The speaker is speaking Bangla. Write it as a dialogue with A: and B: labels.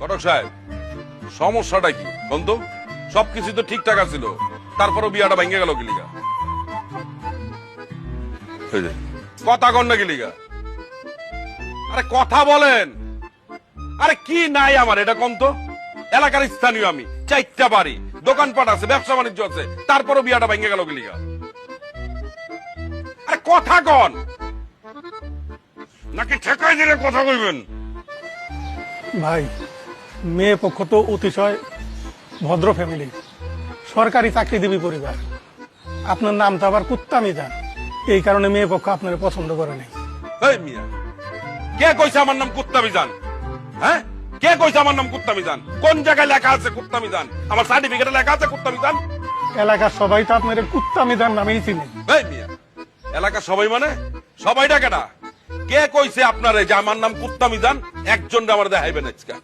A: ঘটক সাহেব সমস্যাটা কি বন্ধু? সবকিছু তো ঠিকঠাক আছিল, তারপরও বিয়াটা ভেঙে গেল কি লিগা? কথা কন না কি লিগা? আরে কথা বলেন। আরে কি নাই আমার এটা কম তো? এলাকার স্থানীয় আমি, চারটা বাড়ি, দোকানপাট আছে, ব্যবসা বাণিজ্য আছে, তারপরও বিয়াটা ভেঙে গেল কি লিগা? আরে কথা কন নাকি ঠেকাই দিলে কথা কইবেন?
B: ভাই, মেয়ে পক্ষ তো অতিশয় ভদ্র ফ্যামিলি, সরকারি চাকরিজীবী পরিবার। আপনার নামটা আবার কুত্তা মিজান, এই কারণে মেয়ে পক্ষ আপনার পছন্দ করে নাই।
A: এই মিয়া, কে কইছে আমার নাম কুত্তা মিজান? হ্যাঁ, কে কইছে আমার নাম কুত্তা মিজান? কোন জায়গায় লেখা আছে কুত্তা মিজান? আমার সার্টিফিকেটে লেখা আছে কুত্তা মিজান?
B: এলাকার সবাই তো আপনার কুত্তা মিজান নামেই চিনে।
A: এই মিয়া, এলাকার সবাই মানে সবাইটা কেডা? কে কইছে আপনারে যে আমার নাম কুত্তা মিজান? একজন আমার দেখাইবেন আজকে।